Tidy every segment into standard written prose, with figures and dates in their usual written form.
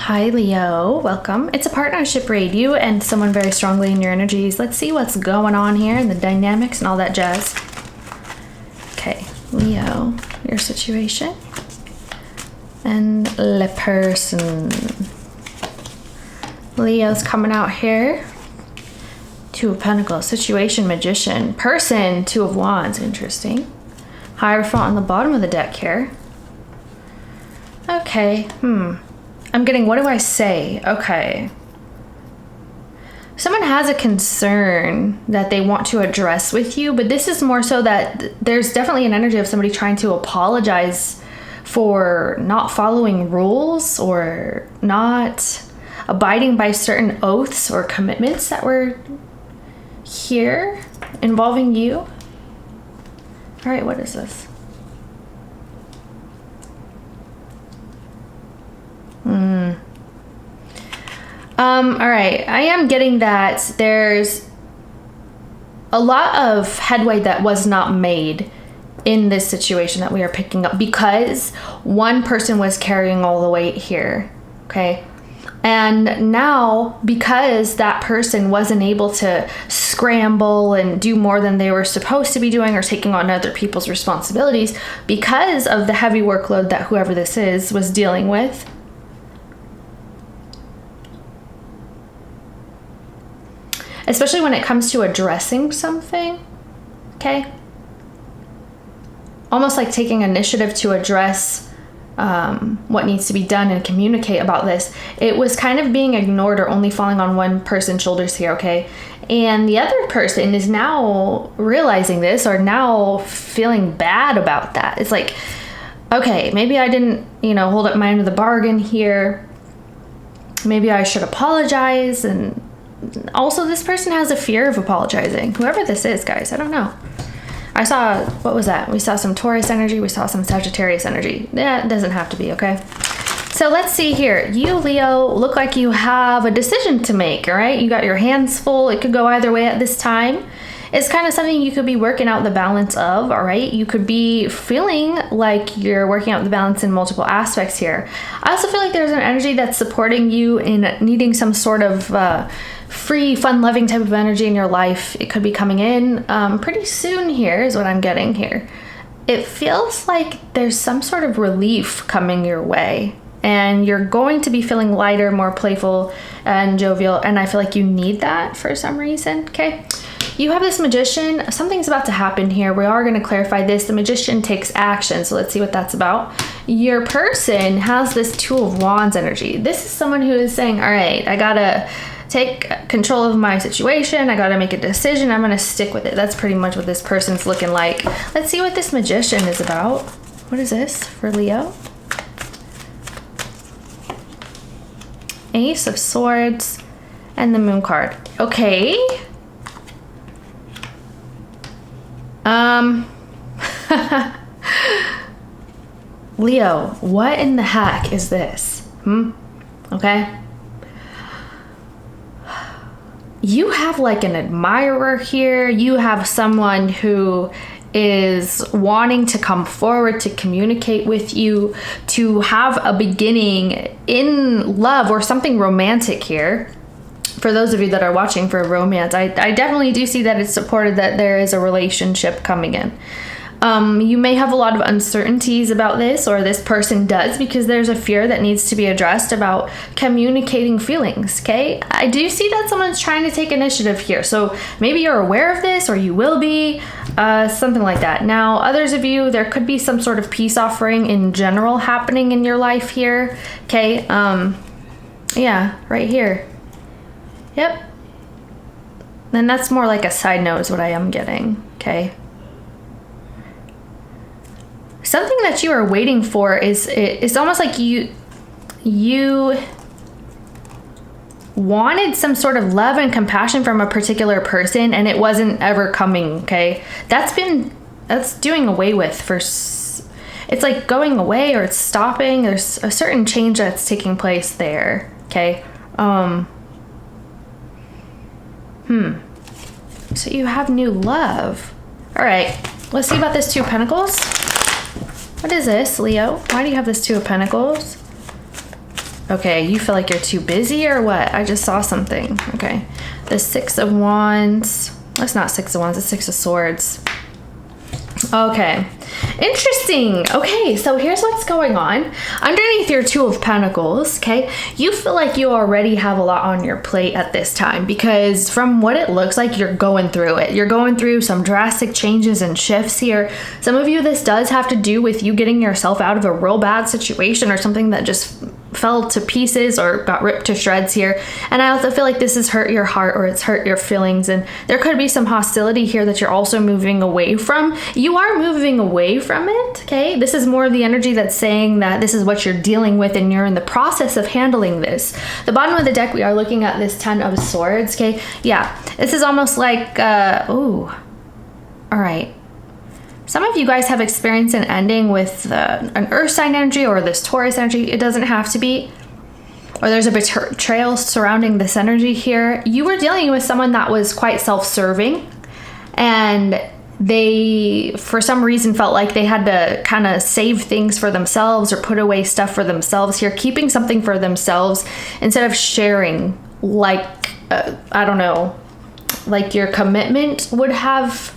Hi Leo, welcome. It's a partnership read, you and someone very strongly in your energies. Let's see what's going on here and the dynamics and all that jazz. Okay, Leo, your situation. And the person. Leo's coming out here. Two of Pentacles, situation, magician. Person, Two of Wands, interesting. Hierophant on the bottom of the deck here. Okay, I'm getting, what do I say? Okay. Someone has a concern that they want to address with you, but this is more so that there's definitely an energy of somebody trying to apologize for not following rules or not abiding by certain oaths or commitments that were here involving you. All right, what is this? All right, I am getting that there's a lot of headway that was not made in this situation that we are picking up because one person was carrying all the weight here, okay? And now, because that person wasn't able to scramble and do more than they were supposed to be doing or taking on other people's responsibilities because of the heavy workload that whoever this is was dealing with, especially when it comes to addressing something, okay? Almost like taking initiative to address what needs to be done and communicate about this. It was kind of being ignored or only falling on one person's shoulders here, okay? And the other person is now realizing this or now feeling bad about that. It's like, okay, maybe I didn't, hold up my end of the bargain here. Maybe I should apologize. And also, this person has a fear of apologizing. Whoever this is, guys, I don't know. I saw, what was that? We saw some Taurus energy. We saw some Sagittarius energy. That doesn't have to be, okay? So let's see here. You, Leo, look like you have a decision to make, all right? You got your hands full. It could go either way at this time. It's kind of something you could be working out the balance of, all right? You could be feeling like you're working out the balance in multiple aspects here. I also feel like there's an energy that's supporting you in needing some sort of free, fun-loving type of energy in your life. It could be coming in pretty soon here is what I'm getting here. It feels like there's some sort of relief coming your way and you're going to be feeling lighter, more playful and jovial, and I feel like you need that for some reason, okay? You have this magician. Something's about to happen here. We are going to clarify this. The magician takes action, so let's see what that's about. Your person has this Two of Wands energy. This is someone who is saying, all right, I gotta take control of my situation. I gotta make a decision. I'm gonna stick with it. That's pretty much what this person's looking like. Let's see what this magician is about. What is this for Leo? Ace of Swords and the Moon card. Okay. Leo, what in the heck is this? Okay. You have like an admirer here. You have someone who is wanting to come forward to communicate with you, to have a beginning in love or something romantic here. For those of you that are watching for romance, I definitely do see that it's supported that there is a relationship coming in. You may have a lot of uncertainties about this, or this person does, because there's a fear that needs to be addressed about communicating feelings, okay? I do see that someone's trying to take initiative here, so maybe you're aware of this, or you will be, something like that. Now, others of you, there could be some sort of peace offering in general happening in your life here, okay? Yeah, right here. Yep. And that's more like a side note is what I am getting, okay? Something that you are waiting for is, it's almost like you wanted some sort of love and compassion from a particular person and it wasn't ever coming, okay? That's doing away with for, it's like going away or it's stopping. There's a certain change that's taking place there, okay? So you have new love. All right, let's see about this Two of Pentacles. What is this, Leo? Why do you have this Two of Pentacles? Okay, you feel like you're too busy or what? I just saw something. Okay. The Six of Wands. That's not Six of Wands, it's Six of Swords. Okay. Interesting. Okay, so here's what's going on. Underneath your Two of Pentacles, okay, you feel like you already have a lot on your plate at this time because from what it looks like, you're going through it. You're going through some drastic changes and shifts here. Some of you, this does have to do with you getting yourself out of a real bad situation or something that just fell to pieces or got ripped to shreds here. And I also feel like this has hurt your heart or it's hurt your feelings, and there could be some hostility here that you're also moving away from. You are moving away from it, okay? This is more of the energy that's saying that this is what you're dealing with and you're in the process of handling this. The bottom of the deck, we are looking at this Ten of Swords, okay? Yeah, this is almost like, ooh, all right. Some of you guys have experienced an ending with an earth sign energy or this Taurus energy. It doesn't have to be. Or there's a betrayal surrounding this energy here. You were dealing with someone that was quite self-serving, and they, for some reason, felt like they had to kind of save things for themselves or put away stuff for themselves here, keeping something for themselves instead of sharing, like, I don't know, like your commitment would have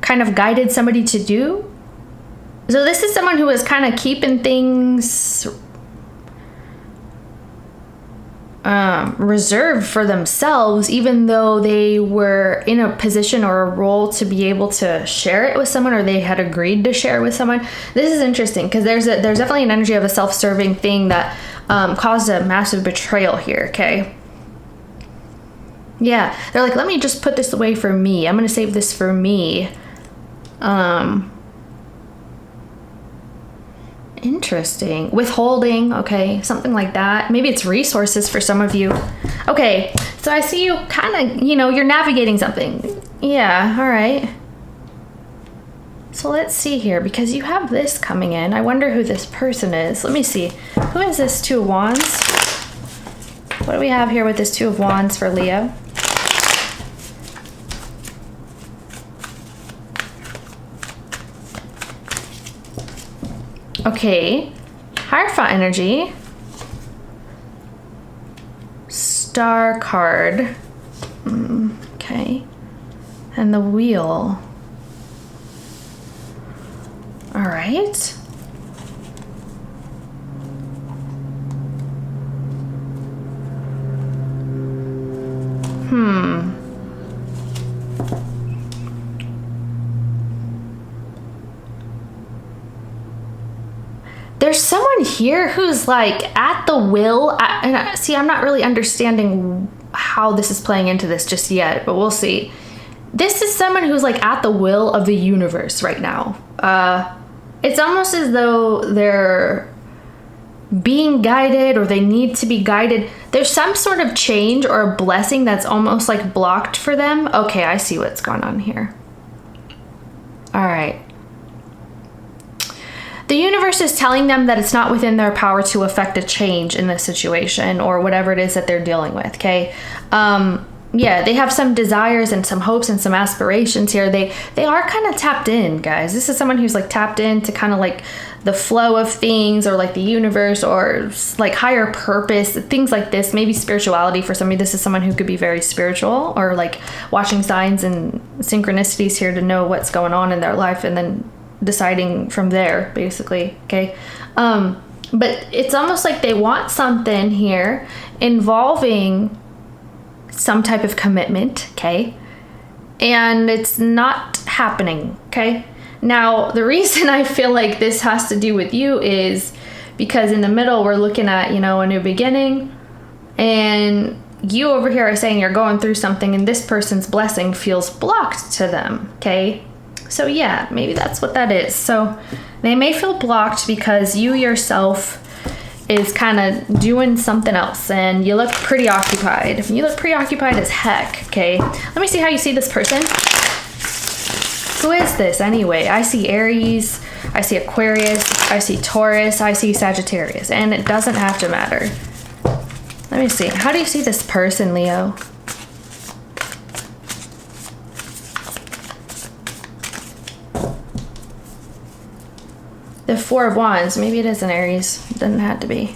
kind of guided somebody to do. So this is someone who is kind of keeping things reserved for themselves, even though they were in a position or a role to be able to share it with someone, or they had agreed to share it with someone. This is interesting because there's definitely an energy of a self-serving thing that caused a massive betrayal here, okay? Yeah, they're like, let me just put this away for me. I'm going to save this for me. Interesting. Withholding, okay, something like that. Maybe it's resources for some of you. Okay, so I see you kind of, you know, you're navigating something. Yeah, all right. So let's see here, because you have this coming in. I wonder who this person is. Let me see. Who is this Two of Wands? What do we have here with this Two of Wands for Leo? Okay, Hierophant energy, Star card, okay, and the Wheel. All right. There's someone here who's like at the will. See, I'm not really understanding how this is playing into this just yet, but we'll see. This is someone who's like at the will of the universe right now. It's almost as though they're being guided or they need to be guided. There's some sort of change or a blessing that's almost like blocked for them. Okay, I see what's going on here. All right. The universe is telling them that it's not within their power to affect a change in this situation or whatever it is that they're dealing with, okay? Yeah, they have some desires and some hopes and some aspirations here. They are kind of tapped in, guys. This is someone who's like tapped into kind of like the flow of things or like the universe or like higher purpose, things like this. Maybe spirituality for somebody. This is someone who could be very spiritual or like watching signs and synchronicities here to know what's going on in their life and then deciding from there, basically, okay? But it's almost like they want something here involving some type of commitment, okay? And it's not happening, okay? Now, the reason I feel like this has to do with you is because in the middle, we're looking at, you know, a new beginning, and you over here are saying you're going through something and this person's blessing feels blocked to them, okay? So yeah, maybe that's what that is. So they may feel blocked because you yourself is kind of doing something else and you look pretty occupied. You look preoccupied as heck, okay? Let me see how you see this person. Who is this anyway? I see Aries, I see Aquarius, I see Taurus, I see Sagittarius, and it doesn't have to matter. Let me see. How do you see this person, Leo? The Four of Wands. Maybe it is an Aries. Doesn't have to be.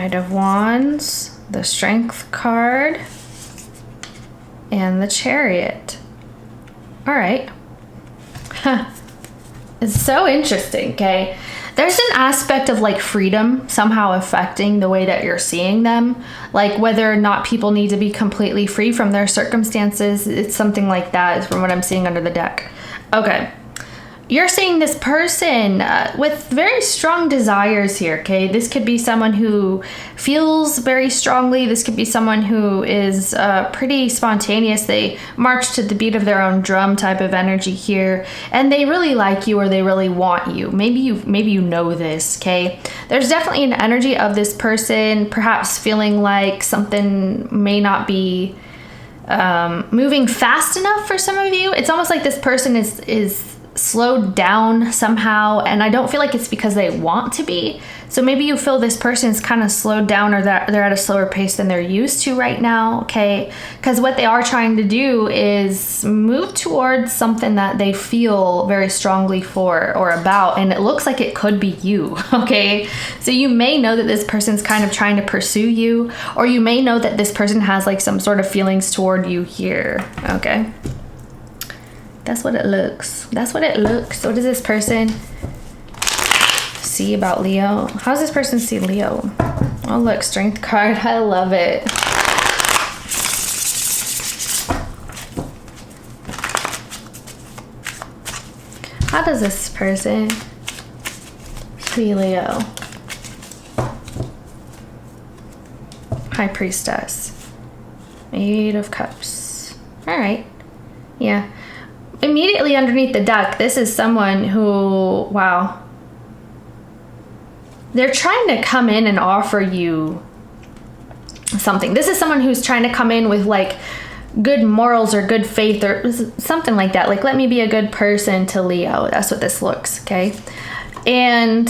Knight of Wands, the Strength card, and the Chariot. All right. Huh. It's so interesting, okay? There's an aspect of like freedom somehow affecting the way that you're seeing them. Like whether or not people need to be completely free from their circumstances. It's something like that from what I'm seeing under the deck. Okay. You're seeing this person with very strong desires here, okay? This could be someone who feels very strongly. This could be someone who is pretty spontaneous. They march to the beat of their own drum type of energy here, and they really like you or they really want you. Maybe you know this, okay? There's definitely an energy of this person perhaps feeling like something may not be moving fast enough for some of you. It's almost like this person is slowed down somehow, and I don't feel like it's because they want to be. So maybe you feel this person's kind of slowed down, or that they're at a slower pace than they're used to right now, okay? Because what they are trying to do is move towards something that they feel very strongly for or about, and it looks like it could be you, okay? So you may know that this person's kind of trying to pursue you, or you may know that this person has like some sort of feelings toward you here, okay? That's what it looks. That's what it looks. What does this person see about Leo? How does this person see Leo? Oh, look, Strength card. I love it. How does this person see Leo? High Priestess. 8 of Cups. All right. Yeah. Immediately underneath the deck, this is someone who, wow, they're trying to come in and offer you something. This is someone who's trying to come in with like good morals or good faith or something like that. Like, let me be a good person to Leo. That's what this looks, okay? And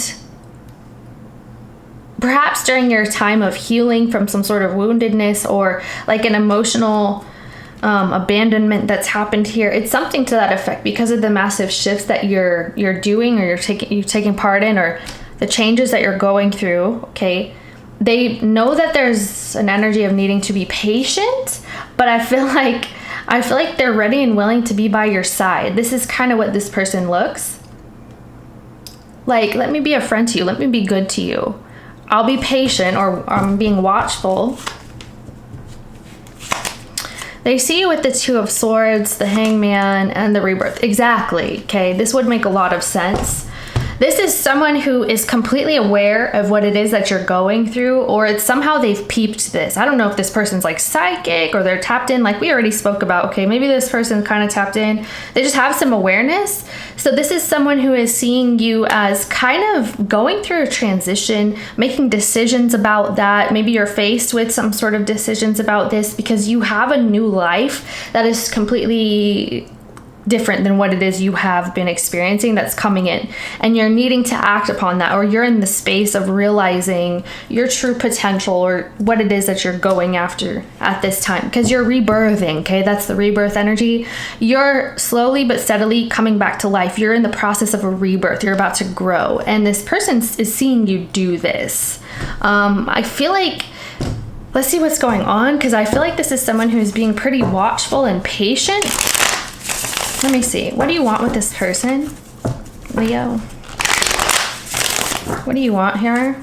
perhaps during your time of healing from some sort of woundedness or like an emotional abandonment that's happened here, it's something to that effect because of the massive shifts that you're doing or you're taking part in, or the changes that you're going through, okay? They know that there's an energy of needing to be patient, but I feel like they're ready and willing to be by your side. This is kind of what this person looks like. Let me be a friend to you. Let me be good to you. I'll be patient, or I'm being watchful. They see you with the 2 of Swords, the Hangman, and the Rebirth. Exactly, okay? This would make a lot of sense. This is someone who is completely aware of what it is that you're going through, or it's somehow they've peeped this. I don't know if this person's like psychic or they're tapped in, like we already spoke about. Okay, maybe this person's kind of tapped in. They just have some awareness. So this is someone who is seeing you as kind of going through a transition, making decisions about that. Maybe you're faced with some sort of decisions about this because you have a new life that is completely different than what it is you have been experiencing that's coming in, and you're needing to act upon that, or you're in the space of realizing your true potential or what it is that you're going after at this time, because you're rebirthing, okay? That's the rebirth energy. You're slowly but steadily coming back to life. You're in the process of a rebirth. You're about to grow, and this person is seeing you do this. I feel like, let's see what's going on, because I feel like this is someone who's being pretty watchful and patient. Let me see. What do you want with this person, Leo? What do you want here?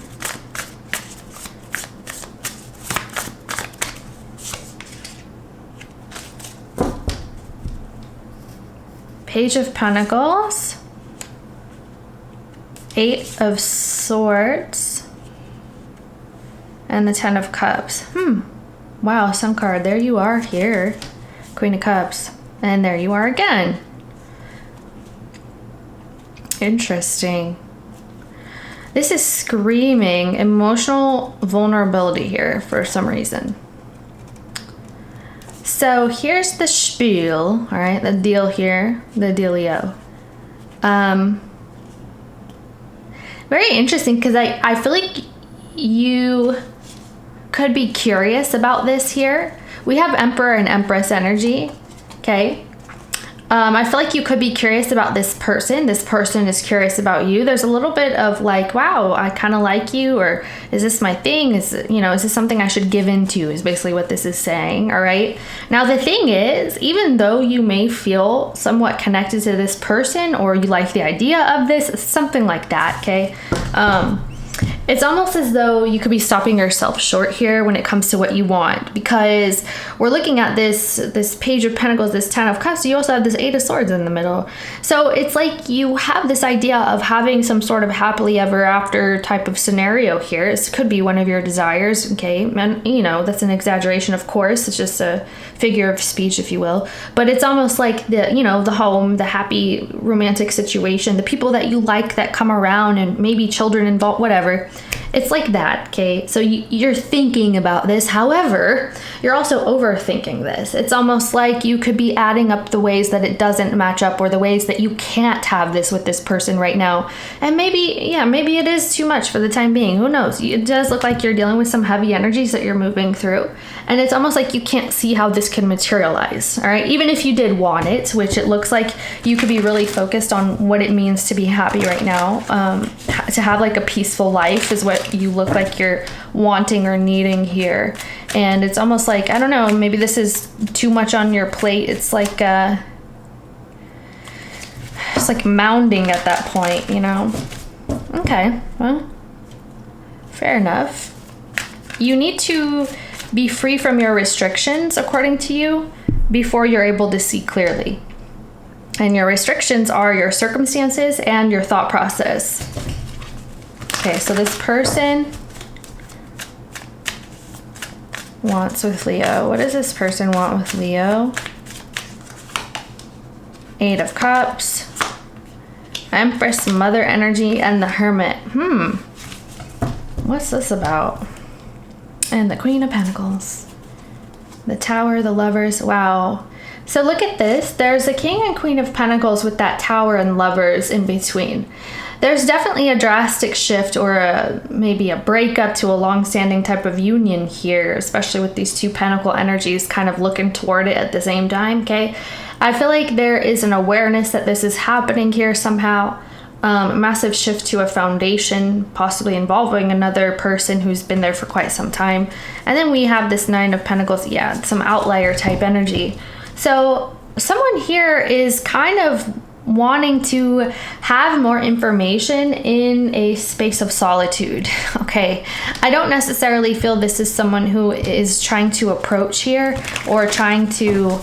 Page of Pentacles, 8 of Swords, and the 10 of Cups. Wow, Sun card. There you are here. Queen of Cups. And there you are again. Interesting. This is screaming emotional vulnerability here for some reason. So here's the spiel, all right, the deal here, the dealio. Very interesting, because I feel like you could be curious about this here. We have Emperor and Empress energy. Okay. I feel like you could be curious about this person. This person is curious about you. There's a little bit of like, wow, I kind of like you, or is this my thing? Is this something I should give into, is basically what this is saying. All right. Now, the thing is, even though you may feel somewhat connected to this person, or you like the idea of this, something like that. Okay. It's almost as though you could be stopping yourself short here when it comes to what you want, because we're looking at this Page of Pentacles, this Ten of Cups. You also have this Eight of Swords in the middle. So it's like you have this idea of having some sort of happily ever after type of scenario here. This could be one of your desires, okay? And, that's an exaggeration, of course. It's just a figure of speech, if you will. But it's almost like the home, the happy romantic situation, the people that you like that come around, and maybe children involved, whatever. It's like that, okay? So you're thinking about this. However, you're also overthinking this. It's almost like you could be adding up the ways that it doesn't match up, or the ways that you can't have this with this person right now. And maybe it is too much for the time being. Who knows? It does look like you're dealing with some heavy energies that you're moving through. And it's almost like you can't see how this can materialize, all right? Even if you did want it, which it looks like you could be really focused on what it means to be happy right now, to have like a peaceful life is what you look like you're wanting or needing here. And it's almost like, I don't know, maybe this is too much on your plate. It's like mounding at that point, Okay, well, fair enough. You need to be free from your restrictions, according to you, before you're able to see clearly. And your restrictions are your circumstances and your thought process. Okay, so this person wants with Leo. What does this person want with Leo? Eight of Cups, Empress, Mother energy, and the Hermit. What's this about? And the Queen of Pentacles, the Tower, the Lovers. Wow. So look at this. There's a King and Queen of Pentacles with that Tower and Lovers in between. There's definitely a drastic shift, or maybe a breakup to a long-standing type of union here, especially with these two Pentacle energies kind of looking toward it at the same time, okay? I feel like there is an awareness that this is happening here somehow. A massive shift to a foundation, possibly involving another person who's been there for quite some time. And then we have this Nine of Pentacles, some outlier type energy. So someone here is kind of wanting to have more information in a space of solitude. Okay, I don't necessarily feel this is someone who is trying to approach here, or trying to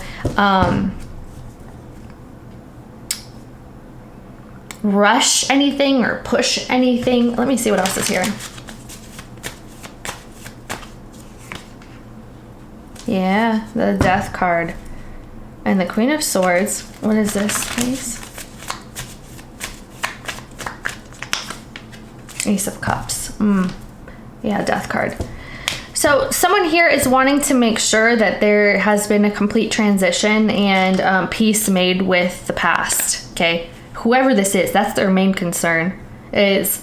rush anything or push anything. Let me see what else is here. Yeah, the Death card and the Queen of Swords. What is this, please? Ace of Cups. Yeah, Death card. So someone here is wanting to make sure that there has been a complete transition and peace made with the past, okay? Whoever this is, that's their main concern, is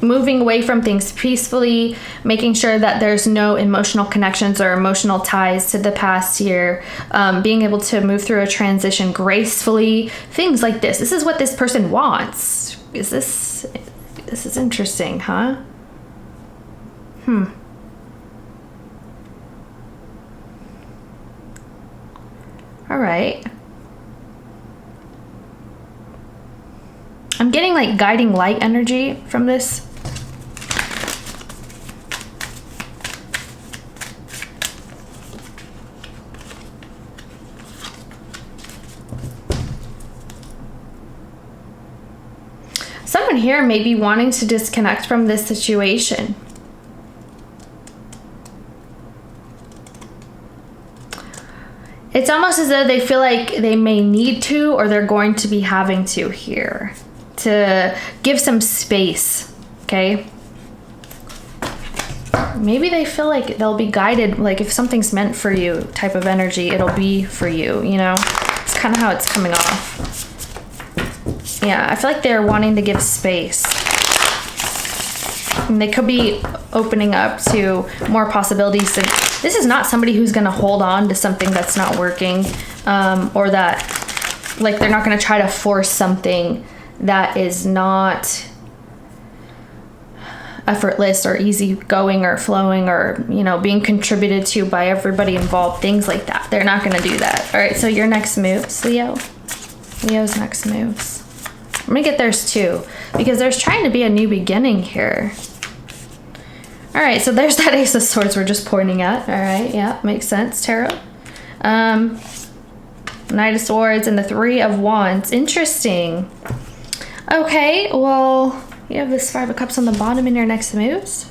moving away from things peacefully, making sure that there's no emotional connections or emotional ties to the past here, being able to move through a transition gracefully, things like this. This is what this person wants. This is interesting, huh? All right. I'm getting like guiding light energy from this. Someone here may be wanting to disconnect from this situation. It's almost as though they feel like they may need to, or they're going to be having to here, to give some space, okay? Maybe they feel like they'll be guided, like if something's meant for you type of energy, it'll be for you, you know? It's kind of how it's coming off. Yeah, I feel like they're wanting to give space. And they could be opening up to more possibilities. And this is not somebody who's going to hold on to something that's not working, or that like they're not going to try to force something that is not effortless or easygoing or flowing or, you know, being contributed to by everybody involved, things like that. They're not going to do that. All right, so your next moves, Leo. Leo's next moves. I'm going to get theirs too, because there's trying to be a new beginning here. All right, so there's that Ace of Swords we're just pointing at. All right, yeah, makes sense, Tarot. Knight of Swords and the Three of Wands. Interesting. Okay, well, you have this Five of Cups on the bottom in your next moves.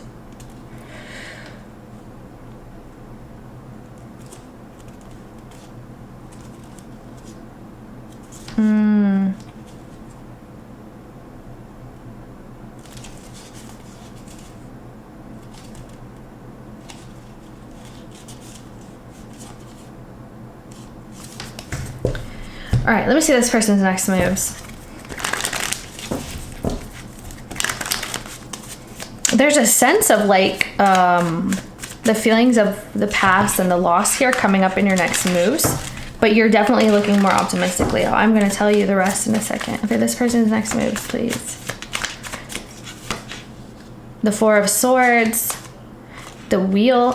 All right, let me see this person's next moves. There's a sense of like the feelings of the past and the loss here coming up in your next moves, but you're definitely looking more optimistic, Leo. I'm going to tell you the rest in a second. Okay, this person's next moves, please. The Four of Swords, the Wheel.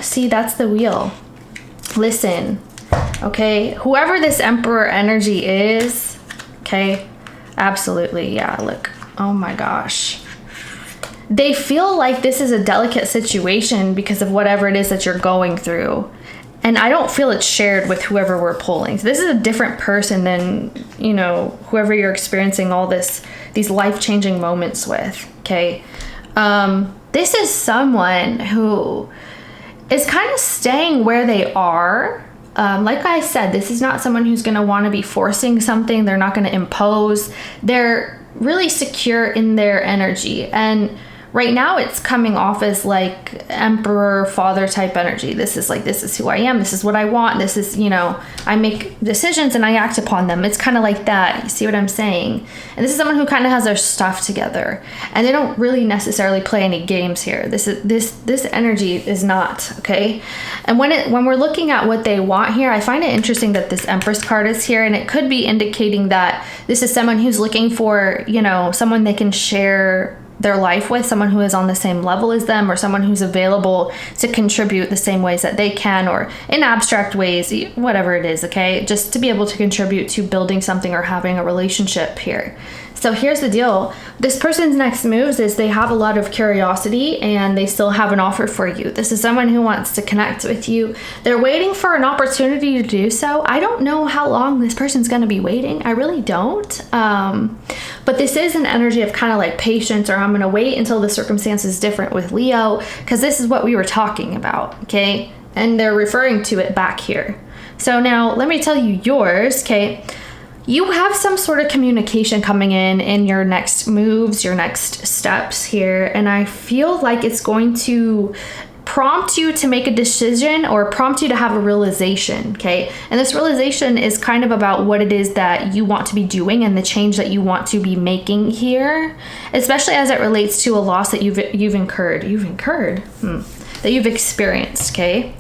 See, that's the Wheel. Listen, okay, whoever this Emperor energy is, okay, absolutely, yeah, look, oh my gosh. They feel like this is a delicate situation because of whatever it is that you're going through. And I don't feel it's shared with whoever we're pulling. So this is a different person than, you know, whoever you're experiencing all these life-changing moments with, okay? This is someone who is kind of staying where they are. Like I said, this is not someone who's going to want to be forcing something. They're not going to impose. They're really secure in their energy. And right now it's coming off as like Emperor, father type energy. This is who I am. This is what I want. This is, you know, I make decisions and I act upon them. It's kind of like that. You see what I'm saying? And this is someone who kind of has their stuff together and they don't really necessarily play any games here. This energy is not, okay? And when we're looking at what they want here, I find it interesting that this Empress card is here, and it could be indicating that this is someone who's looking for, you know, someone they can share their life with, someone who is on the same level as them, or someone who's available to contribute the same ways that they can, or in abstract ways, whatever it is, okay? Just to be able to contribute to building something or having a relationship here. So here's the deal. This person's next moves is they have a lot of curiosity and they still have an offer for you. This is someone who wants to connect with you. They're waiting for an opportunity to do so. I don't know how long this person's going to be waiting. I really don't. But this is an energy of kind of like patience, or I'm going to wait until the circumstance is different with Leo, because this is what we were talking about, okay? And they're referring to it back here. So now let me tell you yours, okay? You have some sort of communication coming in your next moves, your next steps here, and I feel like it's going to prompt you to make a decision or prompt you to have a realization, okay? And this realization is kind of about what it is that you want to be doing and the change that you want to be making here, especially as it relates to a loss that you've experienced, okay?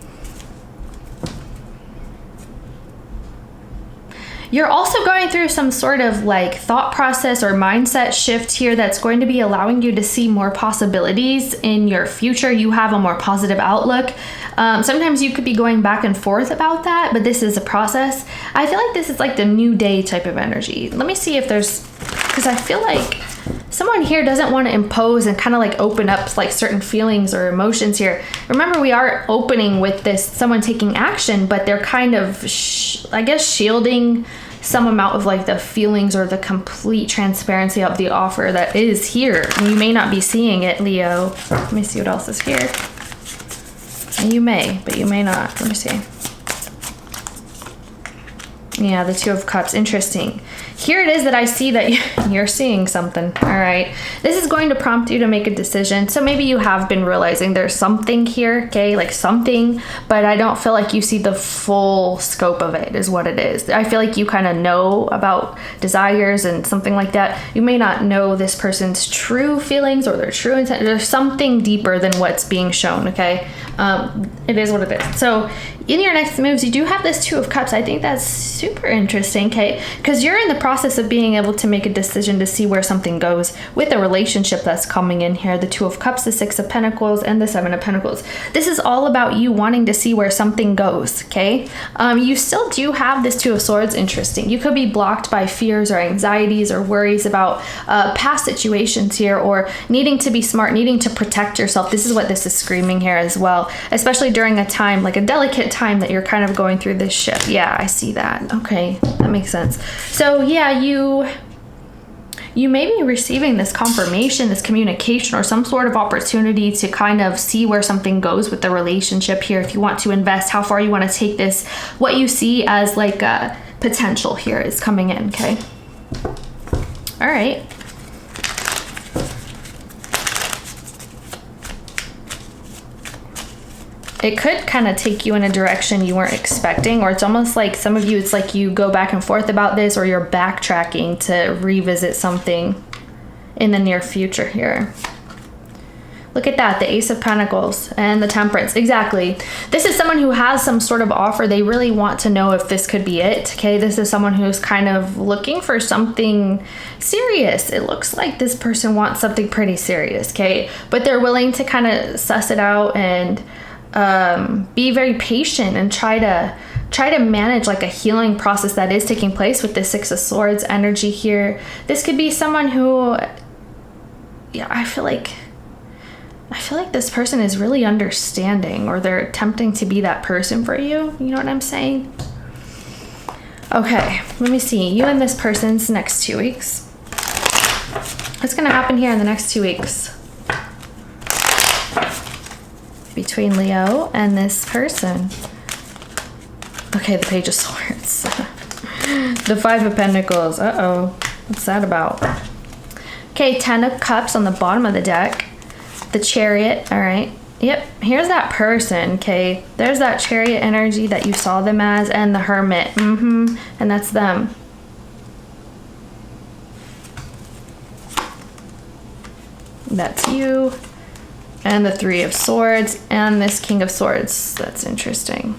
You're also going through some sort of like thought process or mindset shift here that's going to be allowing you to see more possibilities in your future. You have a more positive outlook. Sometimes you could be going back and forth about that, but this is a process. I feel like this is like the new day type of energy. Let me see if there's, because I feel like someone here doesn't want to impose and kind of like open up like certain feelings or emotions here. Remember, we are opening with this someone taking action, but they're kind of, I guess, shielding some amount of like the feelings or the complete transparency of the offer that is here. And you may not be seeing it, Leo. Let me see what else is here. And you may, but you may not. Let me see. Yeah, the Two of Cups. Interesting. here it is that I see that you're seeing something. All right. This is going to prompt you to make a decision. So maybe you have been realizing there's something here, okay, like something, but I don't feel like you see the full scope of it is what it is. I feel like you kind of know about desires and something like that. You may not know this person's true feelings or their true intent. There's something deeper than what's being shown, okay? It is what it is. So in your next moves, you do have this Two of Cups. I think that's super interesting, okay? Because you're in the process of being able to make a decision to see where something goes with the relationship that's coming in here. The Two of Cups, the Six of Pentacles, and the Seven of Pentacles. This is all about you wanting to see where something goes, okay? You still do have this Two of Swords. Interesting. You could be blocked by fears or anxieties or worries about past situations here, or needing to be smart, needing to protect yourself. This is what this is screaming here as well, especially during a time, like a delicate time that you're kind of going through this shift. Yeah, I see that. Okay, that makes sense. So yeah, you may be receiving this confirmation, this communication, or some sort of opportunity to kind of see where something goes with the relationship here. If you want to invest, how far you want to take this, what you see as like a potential here is coming in, okay? All right. It could kind of take you in a direction you weren't expecting, or it's almost like some of you, it's like you go back and forth about this, or you're backtracking to revisit something in the near future here. Look at that, the Ace of Pentacles and the Temperance. Exactly. This is someone who has some sort of offer. They really want to know if this could be it, okay? This is someone who's kind of looking for something serious. It looks like this person wants something pretty serious, okay? But they're willing to kind of suss it out and be very patient and try to manage like a healing process that is taking place with the Six of Swords energy here. This could be someone who, yeah, I feel like this person is really understanding, or they're attempting to be that person for you. You know what I'm saying? Okay, let me see. You and this person's next 2 weeks. What's going to happen here in the next 2 weeks between Leo and this person? Okay, the Page of Swords. The Five of Pentacles. Uh-oh. What's that about? Okay, Ten of Cups on the bottom of the deck. The Chariot. All right. Yep. Here's that person. Okay. There's that Chariot energy that you saw them as, and the Hermit. And that's them. That's you. And the Three of Swords and this King of Swords. That's interesting.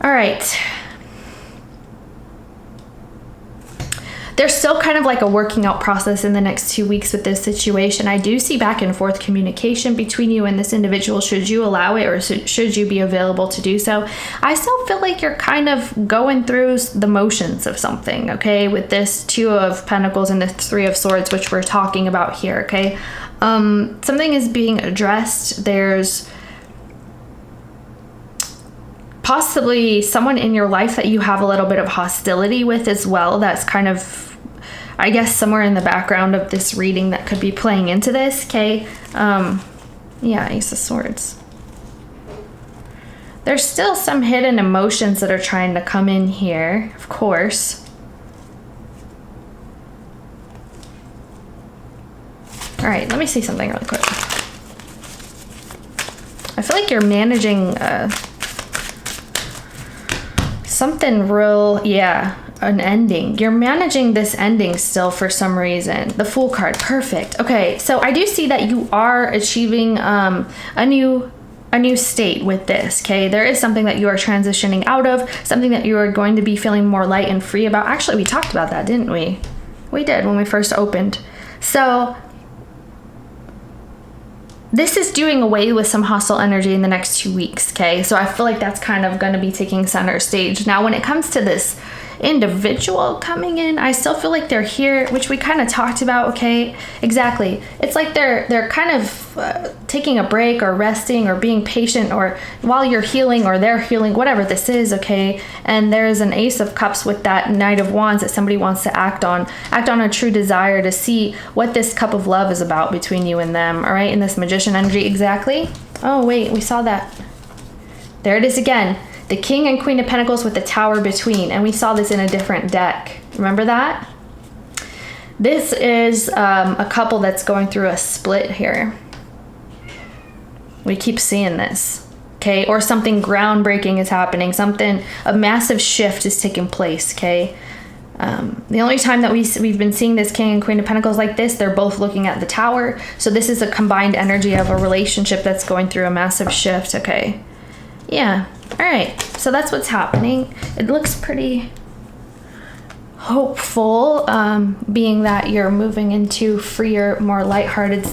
All right. There's still kind of like a working out process in the next 2 weeks with this situation. I do see back and forth communication between you and this individual, should you allow it, or should you be available to do so. I still feel like you're kind of going through the motions of something, okay, with this Two of Pentacles and the Three of Swords, which we're talking about here, okay? Something is being addressed. There's possibly someone in your life that you have a little bit of hostility with as well. That's kind of, I guess, somewhere in the background of this reading that could be playing into this, okay? Yeah, Ace of Swords. There's still some hidden emotions that are trying to come in here, of course. All right, let me see something really quick. I feel like you're managing something real, yeah, an ending. You're managing this ending still for some reason. The Fool card, perfect. Okay, so I do see that you are achieving a new state with this, okay? There is something that you are transitioning out of, something that you are going to be feeling more light and free about. Actually, we talked about that, didn't we? We did when we first opened. So this is doing away with some hostile energy in the next 2 weeks, okay? So I feel like that's kind of going to be taking center stage. Now, when it comes to this individual coming in, I still feel like they're here, which we kind of talked about, okay? Exactly. It's like they're kind of taking a break or resting or being patient, or while you're healing or they're healing, whatever this is, okay? And there's an Ace of Cups with that Knight of Wands that somebody wants to act on a true desire to see what this cup of love is about between you and them, all right? In this Magician energy, exactly. Oh, wait, we saw that. There it is again. the King and Queen of Pentacles with the Tower between. And we saw this in a different deck. Remember that? This is a couple that's going through a split here. We keep seeing this. Okay, or something groundbreaking is happening. A massive shift is taking place, okay? The only time that we've been seeing this King and Queen of Pentacles like this, they're both looking at the Tower. So this is a combined energy of a relationship that's going through a massive shift, okay? Yeah, all right. So that's what's happening. It looks pretty hopeful, being that you're moving into freer, more lighthearted,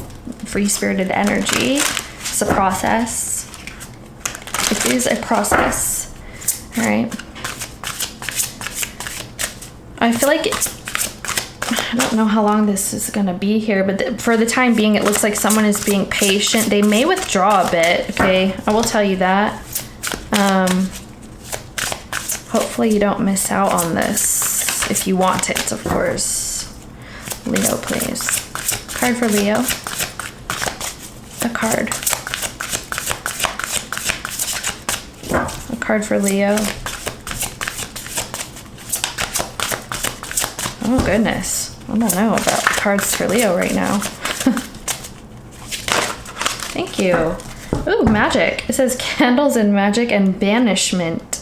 free-spirited energy. It's a process. It is a process. All right. I feel like I don't know how long this is going to be here, but for the time being, it looks like someone is being patient. They may withdraw a bit, okay? I will tell you that. Hopefully you don't miss out on this if you want it, of course. Leo, please. Card for Leo. A card. A card for Leo. Oh goodness, I don't know about cards for Leo right now. Thank you. Ooh, magic. It says candles and magic and banishment.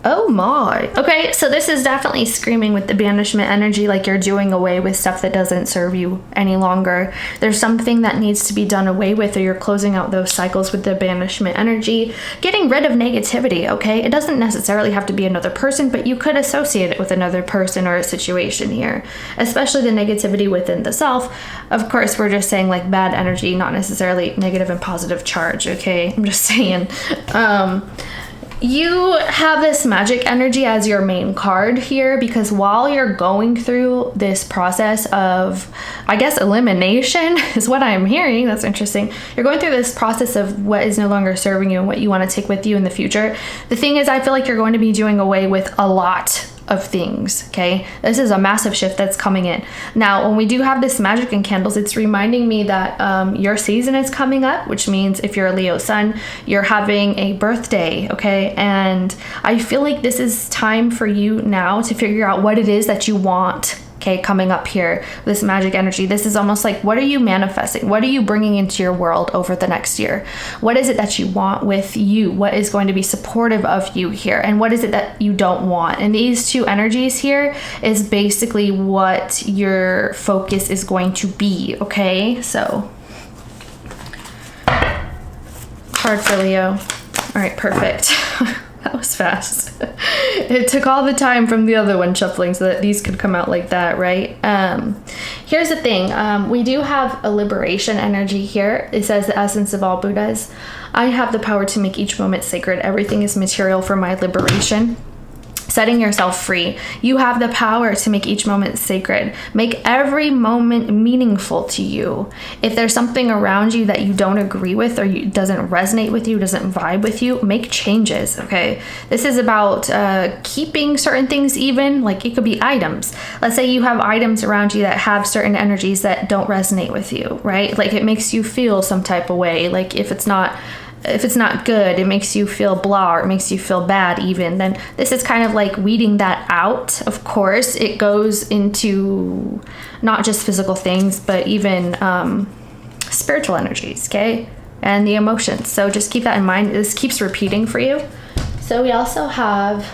Oh my. Okay, so this is definitely screaming with the banishment energy, like you're doing away with stuff that doesn't serve you any longer. There's something that needs to be done away with, or you're closing out those cycles with the banishment energy, getting rid of negativity, okay? It doesn't necessarily have to be another person, but you could associate it with another person or a situation here, especially the negativity within the self. Of course, we're just saying like bad energy, not necessarily negative and positive charge, okay? I'm just saying. You have this magic energy as your main card here, because while you're going through this process of, I guess, elimination is what I'm hearing. That's interesting. You're going through this process of what is no longer serving you and what you want to take with you in the future. The thing is, I feel like you're going to be doing away with a lot of things, okay? This is a massive shift that's coming in. Now, when we do have this magic and candles, it's reminding me that your season is coming up, which means if you're a Leo sun, you're having a birthday, okay? And I feel like this is time for you now to figure out what it is that you want, okay, coming up here, this magic energy. This is almost like, what are you manifesting? What are you bringing into your world over the next year? What is it that you want with you? What is going to be supportive of you here? And what is it that you don't want? And these two energies here is basically what your focus is going to be, okay? So, card for Leo. All right, perfect. That was fast. It took all the time from the other one shuffling so that these could come out like that, right? Here's the thing. We do have a liberation energy here. It says the essence of all Buddhas. I have the power to make each moment sacred. Everything is material for my liberation. Setting yourself free. You have the power to make each moment sacred. Make every moment meaningful to you. If there's something around you that you don't agree with, or doesn't resonate with you, doesn't vibe with you, make changes, okay? This is about keeping certain things even, like it could be items. Let's say you have items around you that have certain energies that don't resonate with you, right? Like it makes you feel some type of way. Like if it's not good, it makes you feel blah, or it makes you feel bad even, then this is kind of like weeding that out. Of course, it goes into not just physical things, but even spiritual energies, okay? And the emotions. So just keep that in mind. This keeps repeating for you. So we also have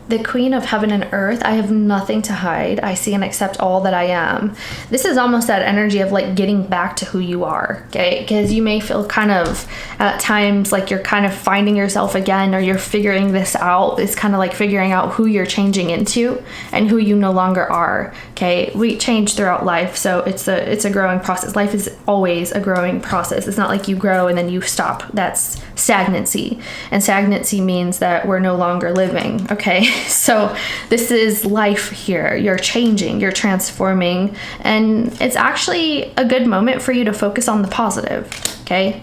the Queen of Heaven and Earth. I have nothing to hide. I see and accept all that I am. This is almost that energy of like getting back to who you are, okay? Because you may feel kind of at times like you're kind of finding yourself again, or you're figuring this out. It's kind of like figuring out who you're changing into and who you no longer are, okay? We change throughout life, so it's a growing process. Life is always a growing process. It's not like you grow and then you stop. That's stagnancy. And stagnancy means that we're no longer living, okay? So this is life here. You're changing, you're transforming, and it's actually a good moment for you to focus on the positive, okay?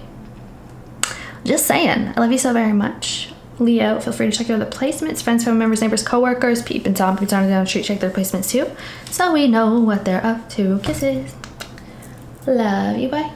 Just saying. I love you so very much. Leo, feel free to check out the placements. Friends, family members, neighbors, co-workers, peep and Tom, down the street, check their placements too, so we know what they're up to. Kisses. Love you, bye.